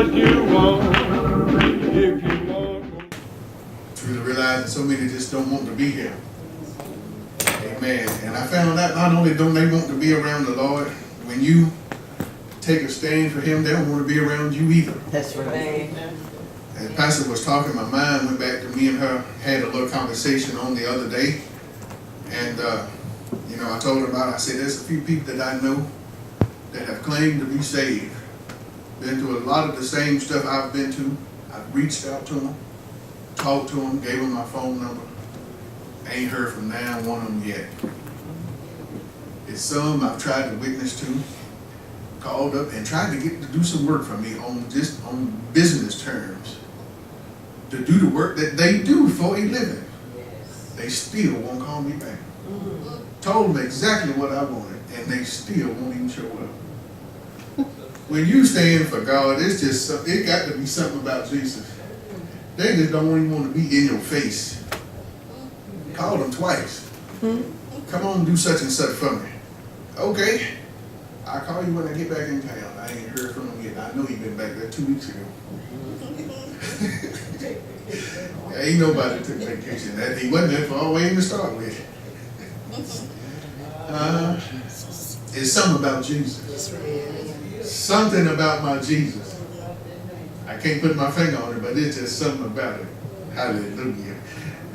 what you want. If you want. Truly realize that so many just don't want to be here. Amen. And I found out not only don't they want to be around the Lord, when you take a stand for Him, they don't want to be around you either. That's right. As Pastor was talking, my mind went back to me and her had a little conversation on the other day. And, I told her about it. I said, there's a few people that I know that have claimed to be saved. Been through a lot of the same stuff I've been to. I've reached out to them, talked to them, gave them my phone number. Ain't heard from now one of them yet. It's some I've tried to witness to, called up and tried to get to do some work for me on business terms. To do the work that they do for a living. Yes. They still won't call me back. Told them exactly what I wanted, and they still won't even show up. When you stand for God, it's just it got to be something about Jesus. They just don't even want to be in your face. Call them twice. Come on, do such and such for me. Okay, I'll call you when I get back in town. I ain't heard from him yet. I know he been back there 2 weeks ago. Ain't nobody took vacation. That he wasn't there for all way to start with. It's something about Jesus. Something about my Jesus. I can't put my finger on it, but it's just something about it. Hallelujah.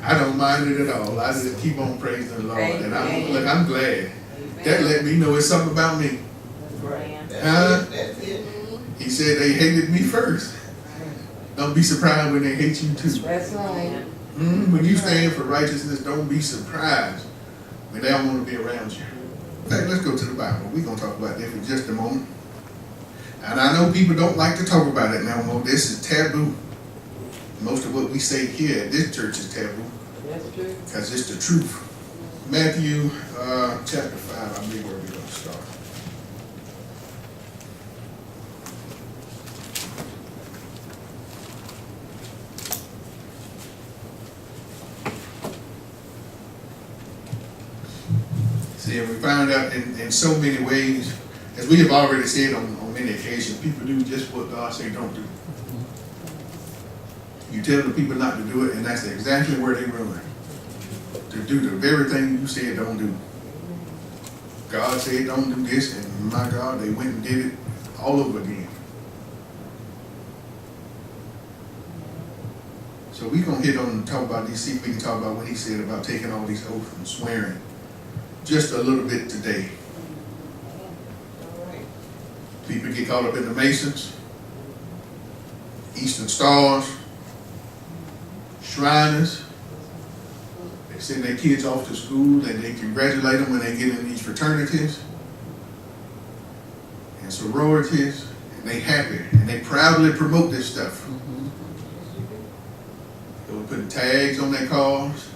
I don't mind it at all. I just keep on praising the Lord. And I'm glad. That let me know it's something about me. He said they hated me first. Don't be surprised when they hate you too. That's right. When you stand for righteousness, don't be surprised when they don't want to be around you. In fact, let's go to the Bible. We're going to talk about that for just a moment. And I know people don't like to talk about it now more. This is taboo. Most of what we say here at this church is taboo. That's true. Because it's the truth. Matthew chapter 5, I believe where we're going to start. See, and we found out in so many ways, as we have already said on many occasions, people do just what God say don't do. You tell the people not to do it, and that's exactly where they run. To do the very thing you said don't do. God said don't do this, and my God, they went and did it all over again. So we're going to hit on and talk about these, see if we can talk about what he said about taking all these oaths and swearing just a little bit today. People get caught up in the Masons, Eastern Stars, Shriners. They send their kids off to school and they congratulate them when they get in these fraternities and sororities, and they happy and they proudly promote this stuff. They were putting tags on their cars,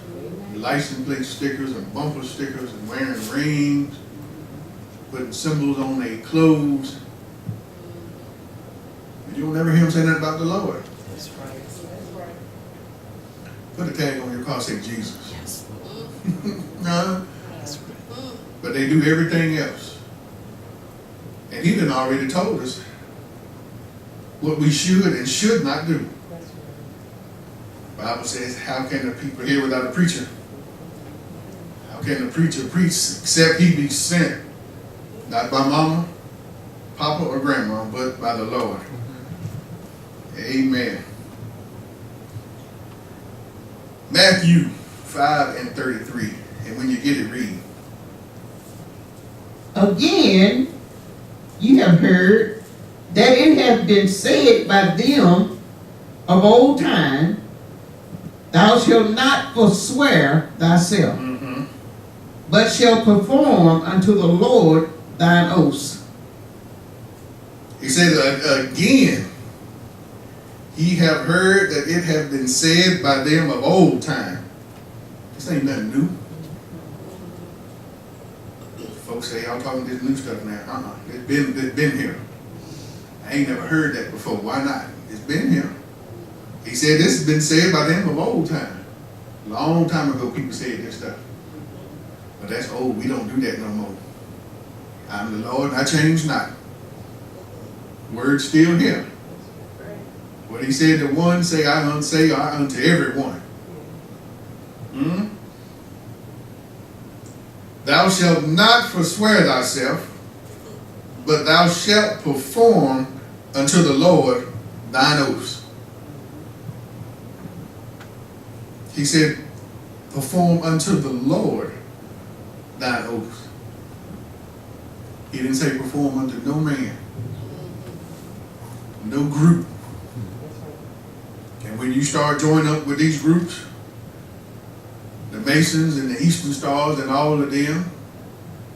license plate stickers and bumper stickers, and wearing rings, putting symbols on their clothes. And you don't ever hear them say nothing about the Lord. That's right. Put a tag on your car, say Jesus. Yes. No. That's right. But they do everything else. And he done already told us what we should and should not do. The Bible says, how can the people hear without a preacher? How can the preacher preach except he be sent? Not by mama, papa, or grandma, but by the Lord. Amen. Matthew 5:33. And when you get it, read. Again, you have heard that it hath been said by them of old time, thou shalt not forswear thyself, but shalt perform unto the Lord thine oaths. He said, again, ye have heard that it hath been said by them of old time. This ain't nothing new. Folks say, y'all talking this new stuff now. It's been here. I ain't never heard that before. Why not? It's been here. He said this has been said by them of old time. Long time ago people said this stuff. But that's old. We don't do that no more. I'm the Lord and I change not. Word's still here. What he said to one, say I unto everyone. Hmm? Thou shalt not forswear thyself, but thou shalt perform unto the Lord thine oaths. He said, perform unto the Lord thine oaths. He didn't say perform unto no man, no group. And when you start joining up with these groups, the Masons and the Eastern Stars and all of them,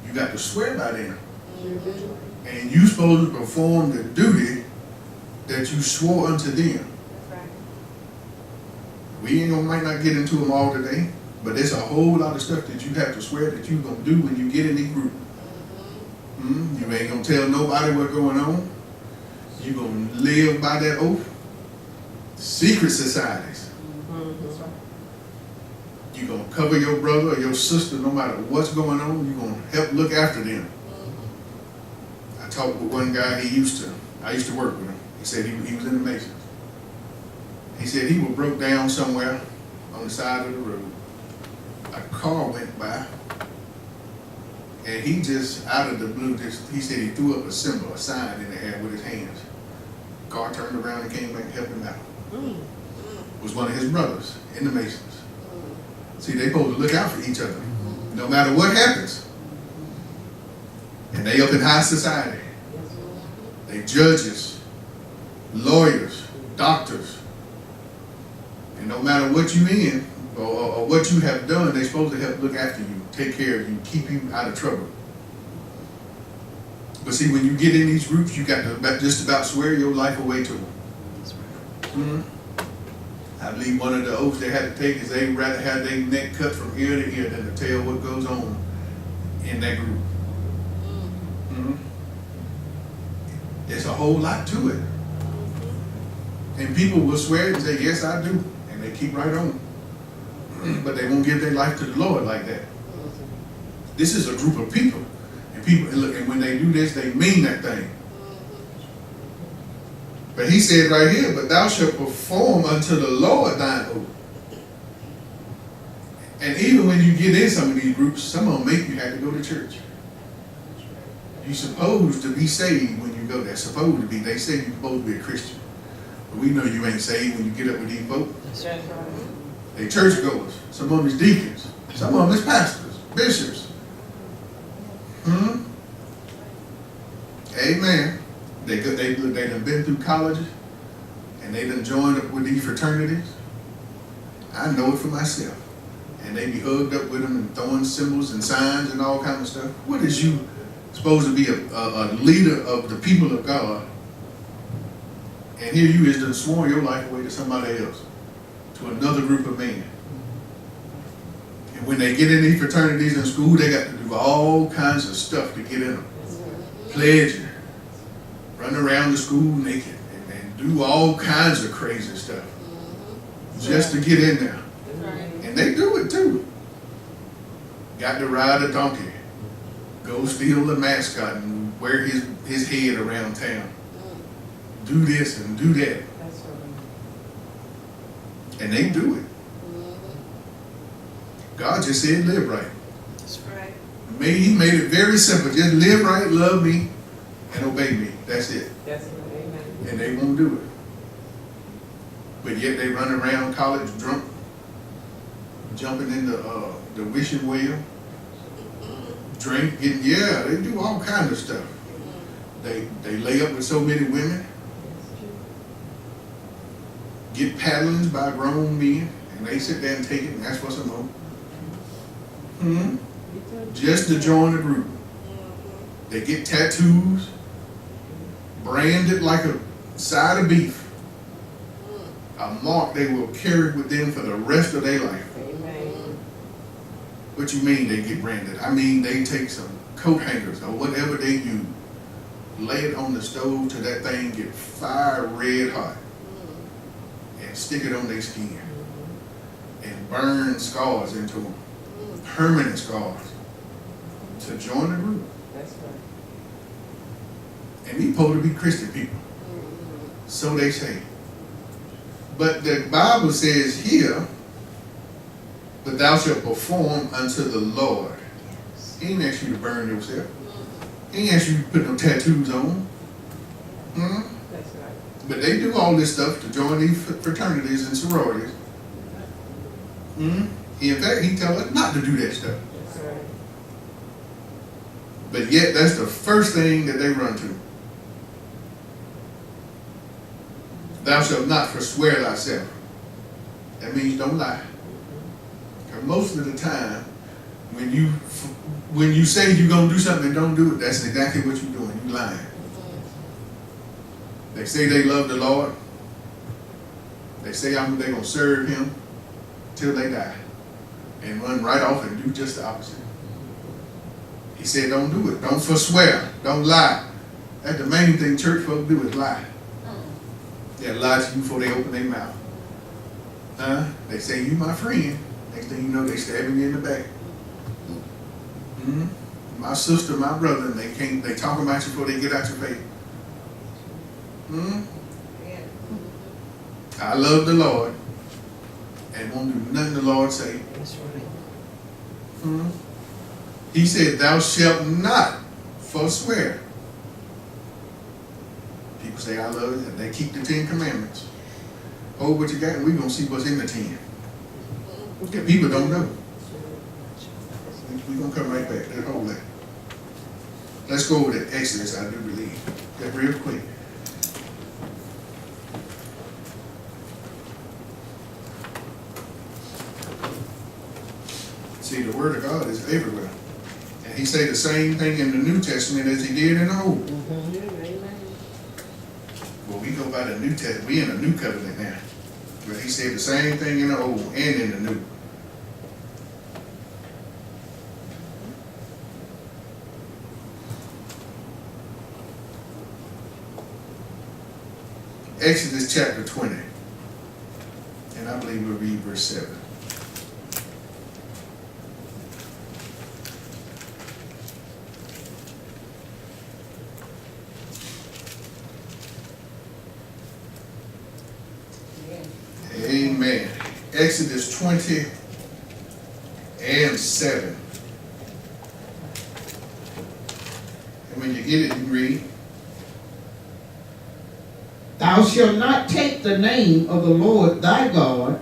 you got to swear by them. And you supposed to perform the duty that you swore unto them. We might not get into them all today, but there's a whole lot of stuff that you have to swear that you're going to do when you get in the group. You ain't going to tell nobody what's going on. You're going to live by that oath. Secret societies. You're going to cover your brother or your sister no matter what's going on. You're going to help look after them. I talked with one guy, I used to work with him. He said he was in the Masons. He said he was broke down somewhere on the side of the road. A car went by, and he just, out of the blue, he said he threw up a symbol, a sign in the air with his hands. Car turned around and came back and helped him out. It was one of his brothers in the Masons. See, they supposed to look out for each other, no matter what happens. And they up in high society. They judges, lawyers, doctors. And no matter what you in or what you have done, they're supposed to help look after you, take care of you, keep you out of trouble. But see, when you get in these groups, you got to just about swear your life away to them. I believe one of the oaths they had to take is they'd rather have their neck cut from ear to ear than to tell what goes on in that group. There's a whole lot to it. And people will swear and say, yes, I do. And they keep right on. But they won't give their life to the Lord like that. This is a group of people. And when they do this, they mean that thing. But he said right here, but thou shalt perform unto the Lord thine oath. And even when you get in some of these groups, some of them make you have to go to church. You're supposed to be saved when you go there. Supposed to be. They say you're supposed to be a Christian. But we know you ain't saved when you get up with these folk. They churchgoers. Some of them is deacons. Some of them is pastors, bishops. Amen. They done been through colleges and they done joined up with these fraternities. I know it for myself. And they be hugged up with them and throwing symbols and signs and all kind of stuff. What is you supposed to be a leader of the people of God? And here you is done sworn your life away to somebody else, to another group of men. And when they get in these fraternities in school, they got to do all kinds of stuff to get in them. Pledging, run around the school naked, and do all kinds of crazy stuff just to get in there. And they do it too. Got to ride a donkey, go steal the mascot and wear his head around town. Do this and do that. And they do it. God just said live right. That's right. He made it very simple. Just live right, love me, and obey me. That's it. That's right. Amen. And they won't do it. But yet they run around college drunk, jumping in the wishing well, drink, they do all kinds of stuff. They lay up with so many women, get paddlings by grown men, and they sit there and take it and ask for some more. Just to join the group. They get tattoos, branded like a side of beef. A mark they will carry with them for the rest of their life. Amen. What you mean they get branded? I mean they take some coat hangers or whatever they use, lay it on the stove till that thing get fire red hot, and stick it on their skin and burn scars into them, permanent scars, to join the group. That's right. And we supposed to be Christian people, so they say. But the Bible says here, but thou shalt perform unto the Lord. He ain't asked you to burn yourself. He ain't asked you to put no tattoos on. Hmm? That's right. But they do all this stuff to join these fraternities and sororities. Hmm? In fact, he tell us not to do that stuff. That's right. But yet, that's the first thing that they run to. Thou shalt not forswear thyself. That means don't lie. Because most of the time, when you say you're going to do something and don't do it, that's exactly what you're doing. You're lying. They say they love the Lord. They say they're going to serve Him till they die. And run right off and do just the opposite. He said don't do it. Don't forswear. Don't lie. That's the main thing church folk do is lie. They lie to you before they open their mouth. They say you my friend. Next thing you know, they stabbing you in the back. My sister, my brother, and they talk about you before they get out your face. Yeah. I love the Lord and won't do nothing the Lord say. That's right. He said, thou shalt not forswear. People say, I love it, and they keep the 10 Commandments. Oh, what you got? We're going to see what's in the 10. Yeah, people don't know. We're going to come right back. Let's hold that. Let's go over to Exodus, I do believe. Get real quick. See, the Word of God is everywhere. And He say the same thing in the New Testament as He did in the Old. Amen. Well, we go by the New Testament. We in a new covenant now. But He said the same thing in the Old and in the New. Exodus chapter 20. And I believe we'll read verse 7. Amen. Exodus 20 and 7. And when you get it, you read. Thou shalt not take the name of the Lord thy God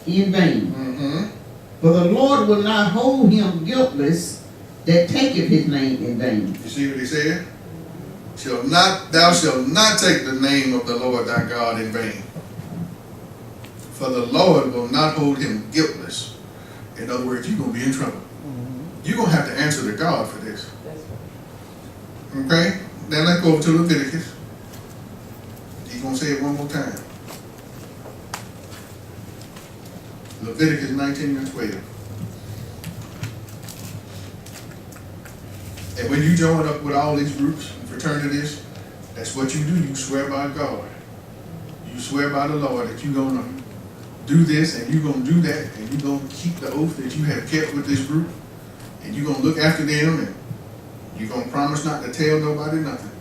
in vain. For the Lord will not hold him guiltless that taketh his name in vain. You see what he said? Thou shalt not take the name of the Lord thy God in vain. For the Lord will not hold him guiltless. In other words, you're going to be in trouble. You're going to have to answer to God for this. That's right. Okay? Now let's go over to Leviticus. He's going to say it one more time. Leviticus 19 and 12. And when you join up with all these groups and fraternities, that's what you do. You swear by God. You swear by the Lord that you're going to do this and you're going to do that and you're going to keep the oath that you have kept with this group and you're going to look after them and you're going to promise not to tell nobody nothing.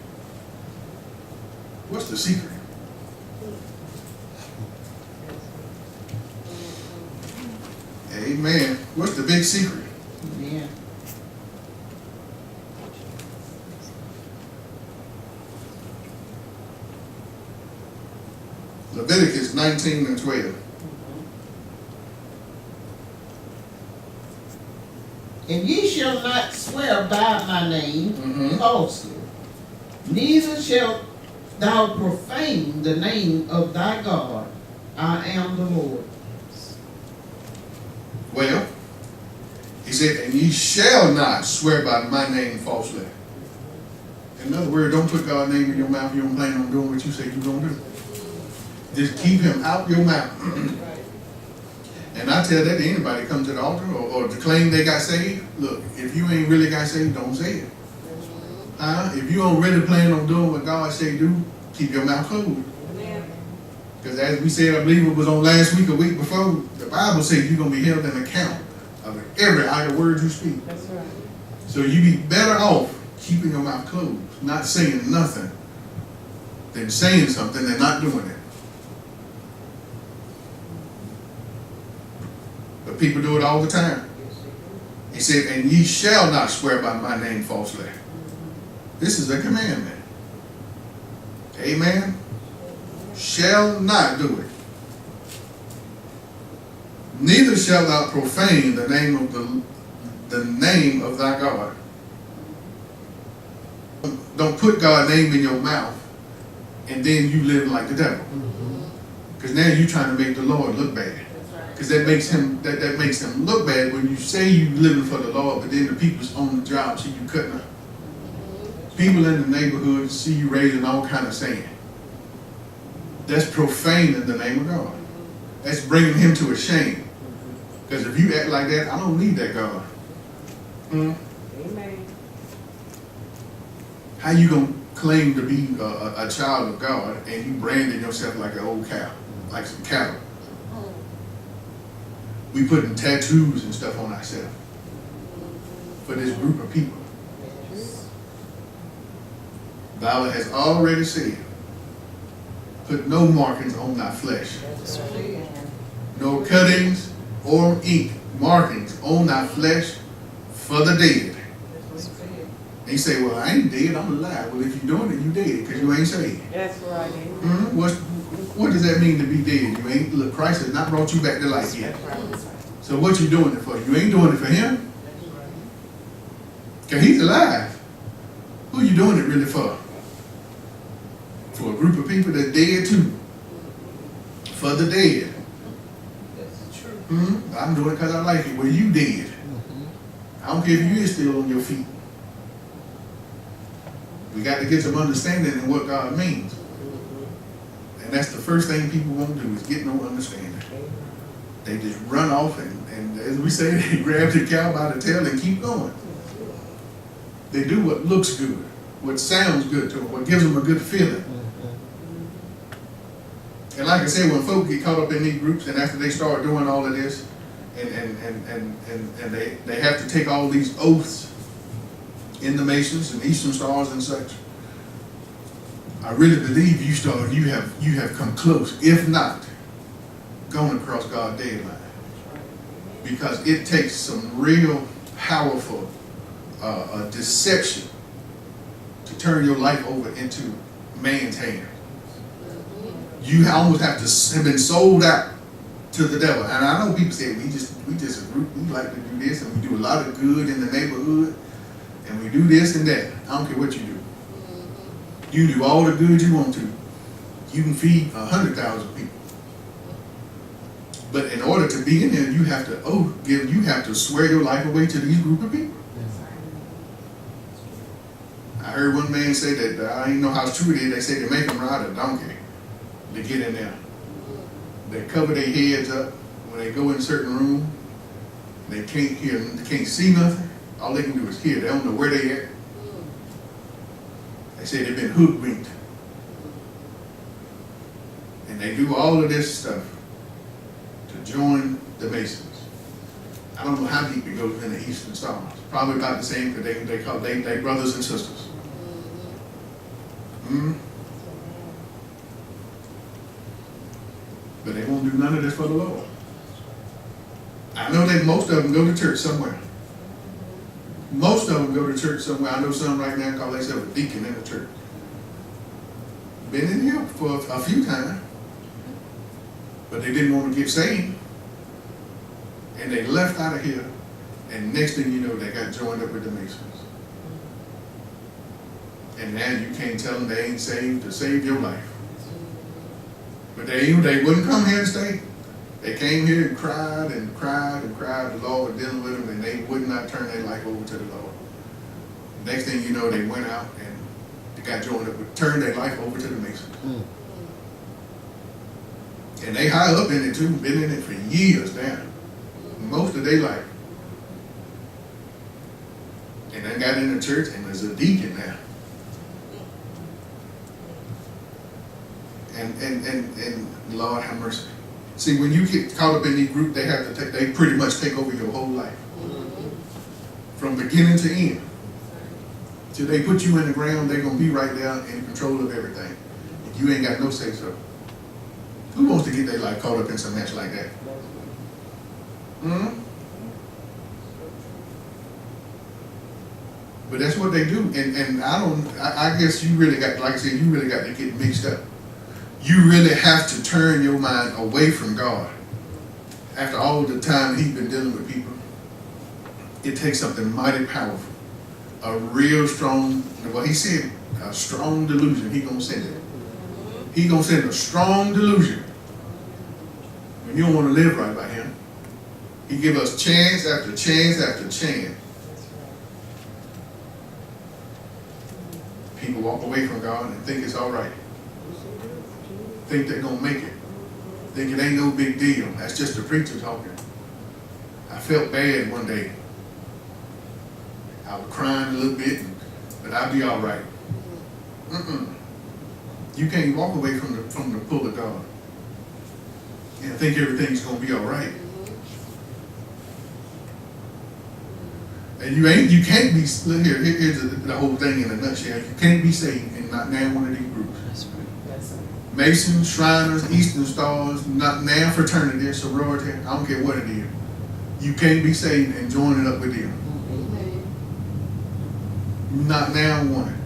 What's the secret? Amen. What's the big secret? Yeah. Leviticus 19 and 12. And ye shall not swear by my name Mhm. falsely, neither shalt thou profane the name of thy God. I am the Lord. Well, he said, and ye shall not swear by my name falsely. In other words, don't put God's name in your mouth. You don't plan on doing what you say you're going to do. Just keep him out your mouth. And I tell that to anybody that comes to the altar or to claim they got saved. Look, if you ain't really got saved, don't say it. If you don't really plan on doing what God say do, keep your mouth closed. Because as we said, I believe it was on last week or week before, the Bible says you're going to be held in account of every idle word you speak. That's right. So you be better off keeping your mouth closed, not saying nothing, than saying something and not doing it. people do it all the time. He said, and ye shall not swear by my name falsely. This is a commandment. Amen. Shall not do it. Neither shalt thou profane the name of thy God. Don't put God's name in your mouth and then you live like the devil. Because now you're trying to make the Lord look bad. Because that makes him look bad when you say you living for the Lord, but then the people's on the job see you cutting up. People in the neighborhood see you raising all kind of sand. That's profaning the name of God. That's bringing him to a shame. Because if you act like that, I don't need that God. Amen. How you gonna claim to be a child of God and you branding yourself like an old cow, like some cattle? We putting tattoos and stuff on ourselves for this group of people. Bible has already said, put no markings on thy flesh. No cuttings or ink markings on thy flesh for the dead. And you say, well, I ain't dead, I'm alive. Well, if you're doing it, you dead, because you ain't saved. That's right. What does that mean to be dead? You ain't, look, Christ has not brought you back to life yet. So what you doing it for? You ain't doing it for him? Because he's alive. Who you doing it really for? For a group of people that's dead too. For the dead. That's true. I'm doing it because I like it. Well, you dead. I don't care if you is still on your feet. We got to get some understanding in what God means. And that's the first thing people won't do is get no understanding. They just run off and as we say, they grab the cow by the tail and keep going. They do what looks good, what sounds good to them, what gives them a good feeling. And like I said, when folk get caught up in these groups and after they start doing all of this, and they have to take all these oaths in the Masons and Eastern Stars and such, I really believe you have come close, if not gone across God's deadline. Because it takes some real powerful deception to turn your life over into man's hand. You almost have to have been sold out to the devil. And I know people say we just a group, we like to do this and we do a lot of good in the neighborhood and we do this and that. I don't care what you do. You do all the good you want to. You can feed 100,000 people. But in order to be in there, you have to swear your life away to these group of people. I heard one man say that, I don't know how true it is, they say they make them ride a donkey to get in there. They cover their heads up when they go in a certain room. They can't hear, they can't see nothing. All they can do is hear. They don't know where they at. They say they've been hoodwinked. And they do all of this stuff to join the Masons. I don't know how deep it goes in the Eastern Stars. Probably about the same, because they call they brothers and sisters. But they won't do none of this for the Lord. I know that most of them go to church somewhere. Most of them go to church somewhere. I know some right now call themselves a deacon in the church. Been in here for a few times. But they didn't want to get saved. And they left out of here. And next thing you know, they got joined up with the Masons. And now you can't tell them they ain't saved to save your life. But they wouldn't come here and stay. They came here and cried and cried and cried. The Lord was dealing with them, and they would not turn their life over to the Lord. Next thing you know, they went out and they got joined up, turned their life over to the Masons. And they high up in it too, been in it for years now. Most of their life. And they got in the church and there's a deacon now. And Lord have mercy. See, when you get caught up in these groups, they pretty much take over your whole life. From beginning to end. Till they put you in the ground, they're going to be right there in control of everything. And you ain't got no say so. Who wants to get their life caught up in some mess like that? Hmm? But that's what they do, and I guess you really got, like I said, you really got to get mixed up. You really have to turn your mind away from God. After all the time He's been dealing with people, it takes something mighty powerful, a real strong, well, He said, a strong delusion. He gonna send it. He gonna send a strong delusion when you don't want to live right by Him. He give us chance after chance after chance. People walk away from God and think it's all right. Think they're gonna make it. Think it ain't no big deal. That's just the preacher talking. I felt bad one day. I was crying a little bit, but I'll be all right. You can't walk away from the pull of God and think everything's gonna be all right. And you can't be, look here, here's the whole thing in a nutshell. You can't be saved and not now one of these groups. Masons, Shriners, Eastern Stars, not now fraternity, sorority, I don't care what it is. You can't be saved and join it up with them. Not now one.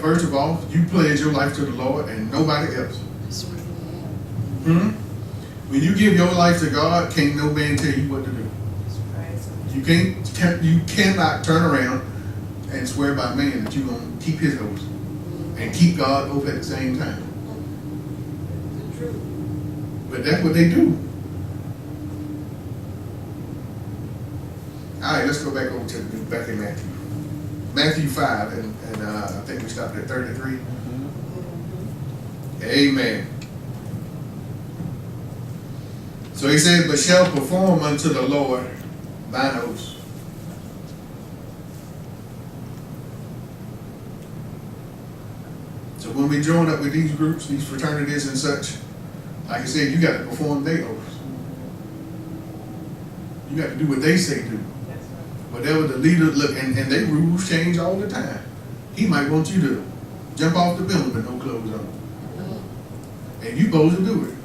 First of all, you pledge your life to the Lord and nobody else. When you give your life to God, can't no man tell you what to do. You cannot turn around and swear by man that you're going to keep his oath and keep God oath at the same time. But that's what they do. All right, let's go back over to back in Matthew. Matthew 5, and I think we stopped at 33. Amen. So he said, but shall perform unto the Lord thine oaths. So when we join up with these groups, these fraternities and such, like I said, you got to perform their oaths. You got to do what they say do. Whatever the leader look, and their rules change all the time. He might want you to jump off the building with no clothes on. And you supposed to do it.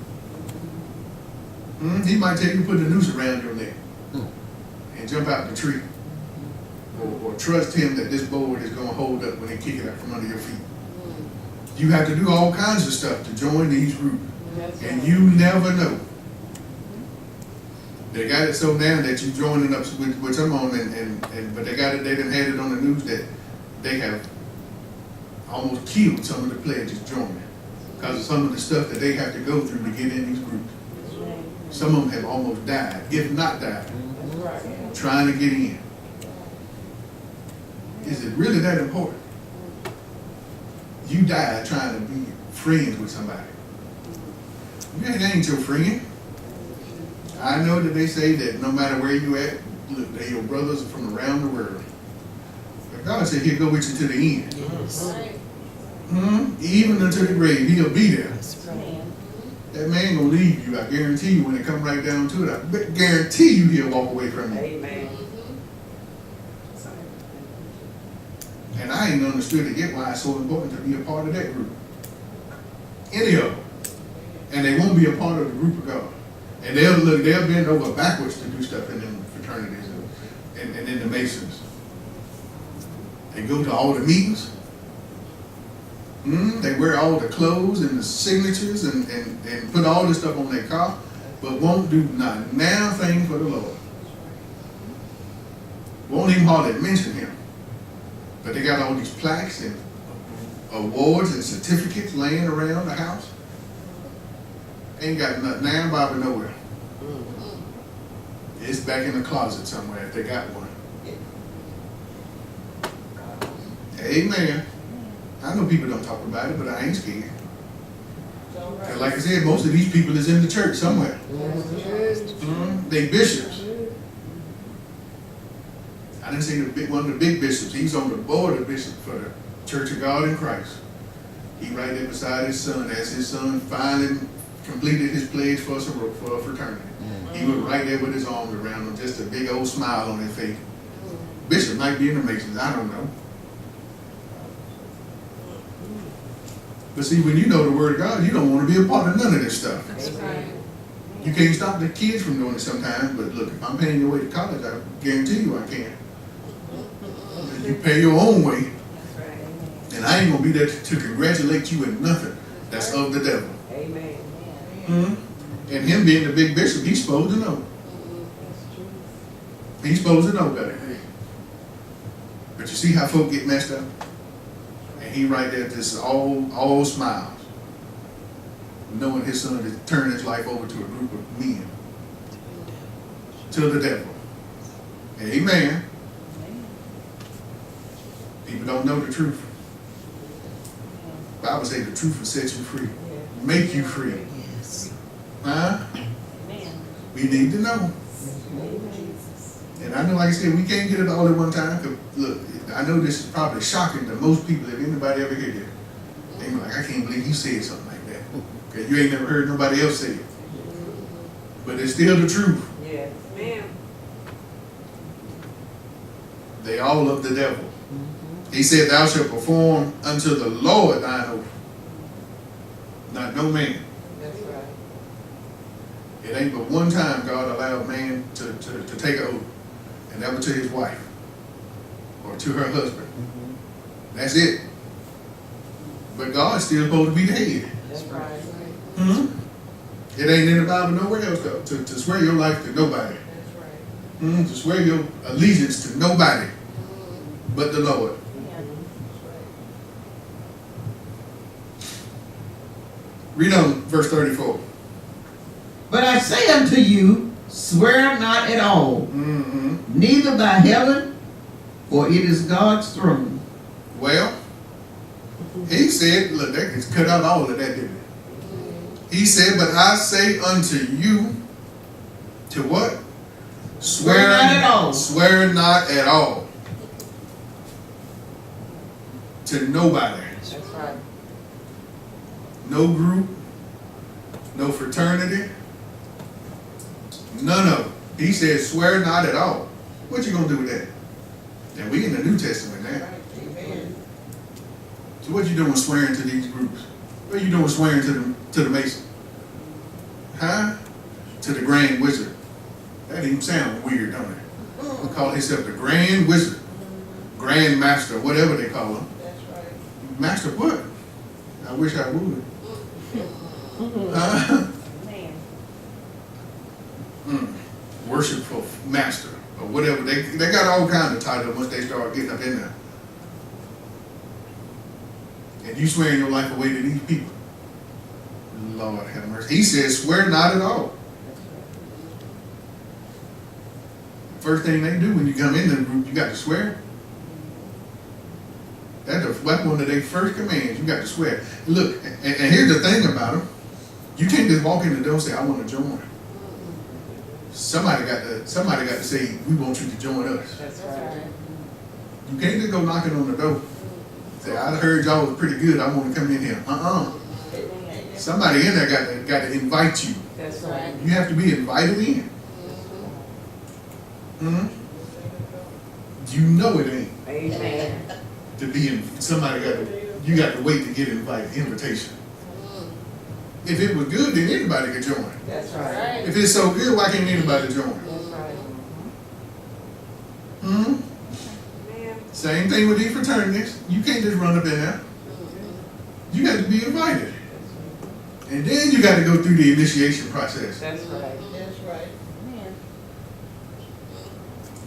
He might tell you to put the noose around your neck and jump out the tree. Or trust him that this board is going to hold up when they kick it out from under your feet. You have to do all kinds of stuff to join these groups. And you never know. They got it so now that you're joining up with some on, but they done had it on the news that they have almost killed some of the pledges joining because of some of the stuff that they have to go through to get in these groups. Some of them have almost died, if not died, trying to get in. Is it really that important? You died trying to be friends with somebody. That ain't your friend. I know that they say that no matter where you at, look, they your brothers from around the world. But God said he'll go with you to the end. Even unto the grave, he'll be there. That man gonna leave you, I guarantee you, when it come right down to it. I guarantee you he'll walk away from you. Amen. And I ain't understood it yet why it's so important to be a part of that group. Any of them. And they won't be a part of the group of God. And they'll bend over backwards to do stuff in them fraternities and in the Masons. They go to all the meetings. They wear all the clothes and the signatures and put all this stuff on their car, but won't do not now thing for the Lord. Won't even hardly mention him. But they got all these plaques and awards and certificates laying around the house. Ain't got nothing now, Bobby, nowhere. It's back in the closet somewhere if they got one. Amen. I know people don't talk about it, but I ain't scared. And like I said, most of these people is in the church somewhere. They bishops. I didn't say one of the big bishops. He's on the board of bishops for the Church of God in Christ. He right there beside his son as his son finally completed his pledge for a fraternity. He was right there with his arms around him, just a big old smile on his face. Bishop might be in the Masons, I don't know. But see, when you know the Word of God, you don't want to be a part of none of this stuff. You can't stop the kids from doing it sometimes, but look, if I'm paying your way to college, I guarantee you I can. You pay your own way, That's right. and I ain't gonna be there to congratulate you in nothing. That's of the devil. Amen. And him being the big bishop, he's supposed to know. That's true. He's supposed to know better. But you see how folk get messed up? And he right there just all smiles, knowing his son has turned his life over to a group of men, to the devil. Amen. People don't know the truth. The Bible says the truth will set you free, make you free. Yes. Huh? Amen. We need to know. And I know, like I said, we can't get it all at one time. 'Cause look, I know this is probably shocking to most people, if anybody ever hear it. They be like, I can't believe you said something like that. Okay, you ain't never heard nobody else say it. But it's still the truth. Yes. Amen. They all of the devil. He said, thou shalt perform unto the Lord thine oath, not no man. That's right. It ain't but one time God allowed man to take an oath, and that was to his wife or to her husband. That's it. But God's still supposed to be the head. That's right. It ain't in the Bible nowhere else though, to swear your life to nobody. That's right. To swear your allegiance to nobody but the Lord. Read on verse 34. But I say unto you, swear not at all, neither by heaven, for it is God's throne. Well, he said, look, that gets cut out all of that, didn't it? He said, but I say unto you, to what? Swear not at all. Swear not at all. To nobody. That's right. No group, no fraternity, none of them. He said, swear not at all. What you gonna do with that? And we in the New Testament now. Amen. So what you doing swearing to these groups? What you doing swearing to the Mason? Huh? To the Grand Wizard. That even sound weird, don't it? They call himself the Grand Wizard, Grand Master, whatever they call him. That's right. Master what? I wish I would. Man. Worshipful master or whatever. They got all kinds of titles once they start getting up in there. And you swearing your life away to these people. Lord have mercy. He says, swear not at all. First thing they do when you come in the group, you got to swear. That's one of their first commands. You got to swear. Look, and here's the thing about them. You can't just walk in the door and say, I want to join. Somebody got to say, we want you to join us. That's right. You can't just go knocking on the door. Say, I heard y'all was pretty good. I want to come in here. Somebody in there got to invite you. That's right. You have to be invited in. You know it ain't Amen. to be in. You got to wait to get invitation. If it was good, then anybody could join. That's right. If it's so good, why can't anybody join? That's right. Hmm? Man. Same thing with these fraternities. You can't just run up in there. You got to be invited. And then you got to go through the initiation process. That's right. That's right.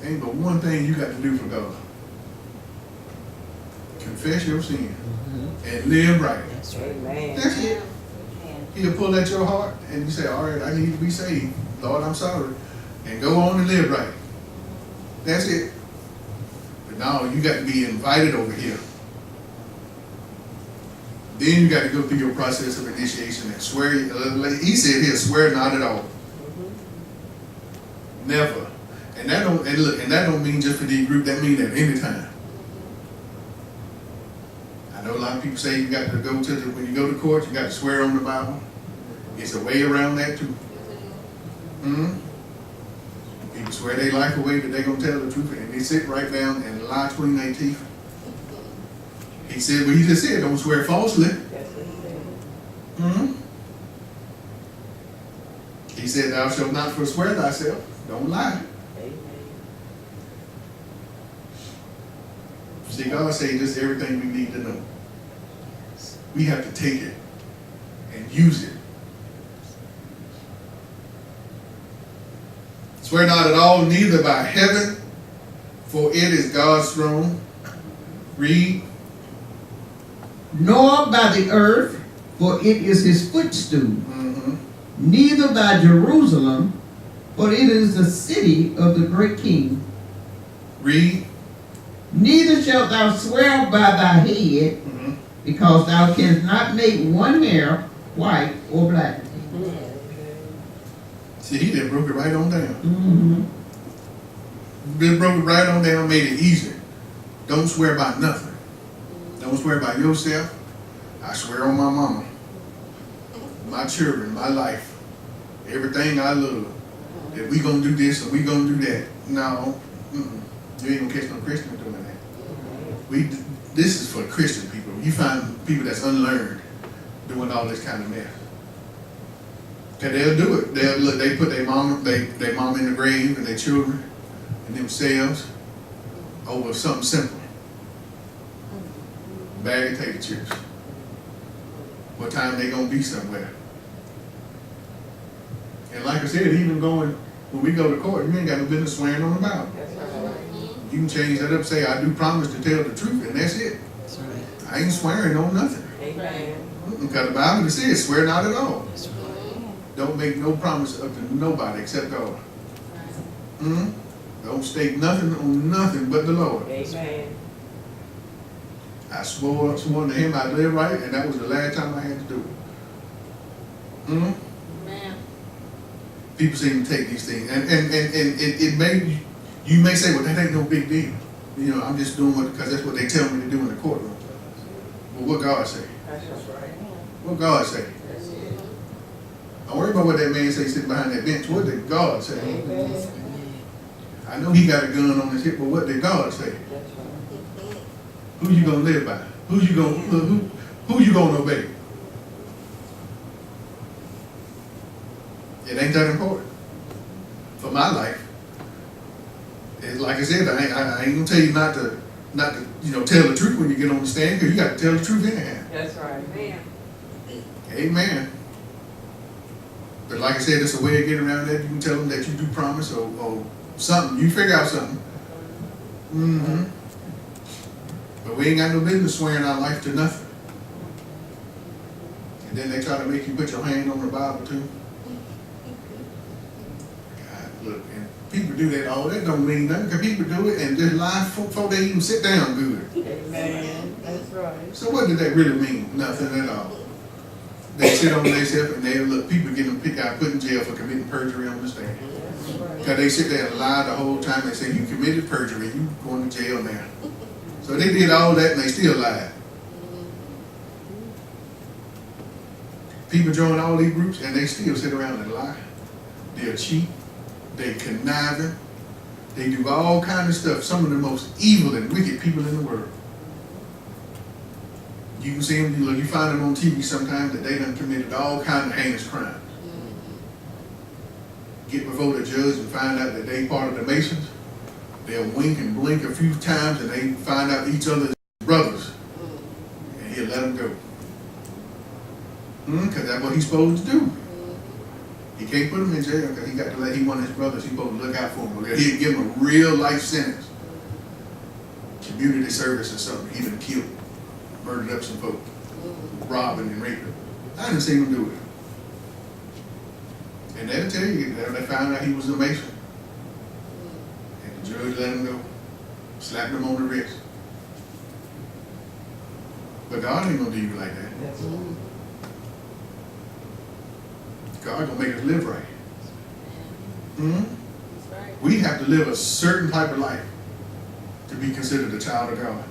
Ain't but one thing you got to do for God. Confess your sin and live right. Amen. That's it. He'll pull at your heart and you say, all right, I need to be saved. Lord, I'm sorry. And go on and live right. That's it. But now you got to be invited over here. Then you got to go through your process of initiation and swear. He said here, swear not at all. Never. And that don't mean just for the group. That means at any time. I know a lot of people say you got to go when you go to court, you got to swear on the Bible. It's a way around that too. People swear their life away that they're going to tell the truth, and they sit right down and lie between their teeth. He said what he just said, don't swear falsely. That's what he said. He said, thou shalt not forswear thyself. Don't lie. Amen. See, God says just everything we need to know. We have to take it and use it. Swear not at all, neither by heaven, for it is God's throne. Read. Nor by the earth, for it is his footstool. Mm-hmm. Neither by Jerusalem, for it is the city of the great king. Read. Neither shalt thou swear by thy head, Mm-hmm. because thou canst not make one hair white or black. See, he done broke it right on down. Mm-hmm. Just broke it right on down, made it easy. Don't swear by nothing. Don't swear by yourself. I swear on my mama, my children, my life, everything I love, that we gonna do this or we gonna do that. No, you ain't gonna catch no Christian doing that. This is for Christian people. You find people that's unlearned doing all this kind of mess. Cause they'll do it. They put their mom in the grave and their children and themselves over something simple. Bag of potato chips. What time they gonna be somewhere? And like I said, even when we go to court, you ain't got no business swearing on the Bible. That's right. You can change that up, say I do promise to tell the truth, and that's it. I ain't swearing on nothing. Amen. Because the Bible says, swear not at all. Don't make no promise up to nobody except God. Don't stake nothing on nothing but the Lord. Amen. I swore to him I'd live right, and that was the last time I had to do it. People seem to take these things, and it may, you may say, well, that ain't no big deal. You know, I'm just doing it because that's what they tell me to do in the courtroom. But what God say? That's right. What God say? Don't worry about what that man say sitting behind that bench. What did God say? Amen. I know he got a gun on his hip, but what did God say? That's right. Who you gonna live by? Who you gonna obey? It ain't that important for my life. It's like I said, I ain't gonna tell you not to tell the truth when you get on the stand, because you got to tell the truth anyhow. That's right. Amen. Amen. But like I said, it's a way of getting around that. You can tell them that you do promise or something. You figure out something. But we ain't got no business swearing our life to nothing. And then they try to make you put your hand on the Bible too. God, look, and people do that. Oh, that don't mean nothing. Because people do it and just lie before they even sit down good. Amen. That's right. So what did that really mean? Nothing at all. They sit on themselves and they look, people get them put in jail for committing perjury on the stand. Because they sit there and lie the whole time. They say, you committed perjury, you going to jail now. So they did all that and they still lied. People join all these groups and they still sit around and lie. They're cheat. They conniving. They do all kinds of stuff. Some of the most evil and wicked people in the world. You can see them, you find them on TV sometimes that they done committed all kinds of heinous crimes. Get before the judge and find out that they part of the Masons. They'll wink and blink a few times and they find out each other's brothers. And he'll let them go. Because that's what he's supposed to do. He can't put them in jail because he want his brothers, he's supposed to look out for them. He'll give them a real life sentence. Community service or something. He done killed, murdered up some folks, robbing and raping. I didn't see him do it. And they'll tell you that they found out he was a Mason. And the judge let him go, slapped him on the wrist. But God ain't gonna do you like that. That's right. God gonna make us live right. We have to live a certain type of life to be considered a child of God.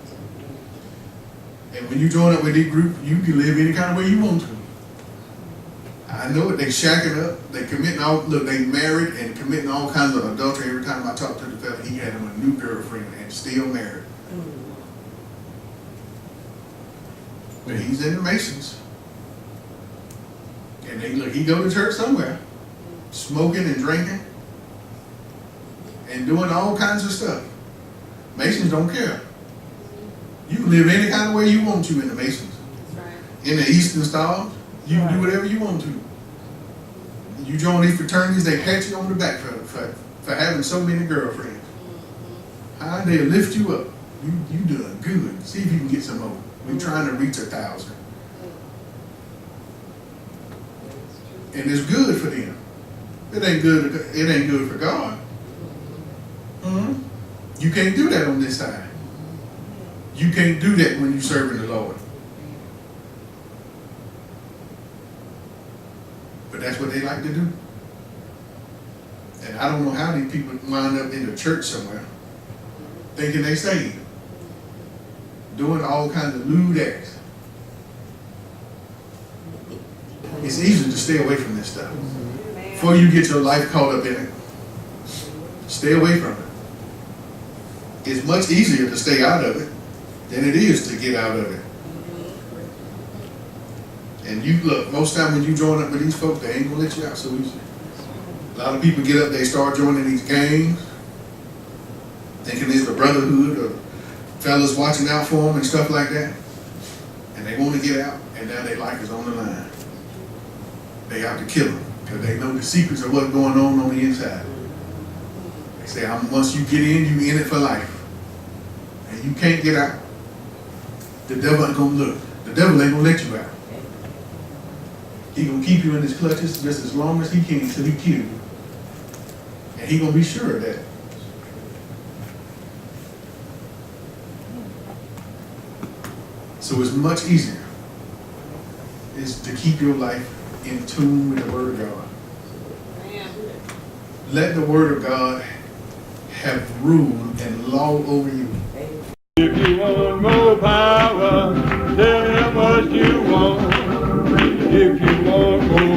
And when you join up with this group, you can live any kind of way you want to. I know it, they shacking up, they committing they married and committing all kinds of adultery. Every time I talk to the fella, he had him a new girlfriend and still married. But he's in the Masons. And he go to church somewhere. smoking and drinking and doing all kinds of stuff. Masons don't care. You can live any kind of way you want to in the Masons. That's right. In the Eastern Stars, you can do whatever you want to. You join these fraternities, they pat you on the back for having so many girlfriends. How they lift you up. You doing good. See if you can get some more. We're trying to reach 1,000. And it's good for them. It ain't good for God. You can't do that on this side. You can't do that when you're serving the Lord. But that's what they like to do. And I don't know how these people wind up in the church somewhere thinking they saved, doing all kinds of lewd acts. It's easy to stay away from this stuff before you get your life caught up in it. Stay away from it. It's much easier to stay out of it than it is to get out of it. And you look, most time when you join up with these folks, they ain't gonna let you out so easy. A lot of people get up, they start joining these gangs, thinking it's the brotherhood or fellas watching out for them and stuff like that. And they want to get out, and now their life is on the line. They have to kill them because they know the secrets of what's going on the inside. They say, once you get in, you in it for life. And you can't get out. The devil ain't gonna look. The devil ain't gonna let you out. He gonna keep you in his clutches just as long as he can until he kills you. And he gonna be sure of that. So it's much easier is to keep your life in tune with the Word of God. Let the Word of God have rule and law over you. If you want more power, tell him what you want. If you want more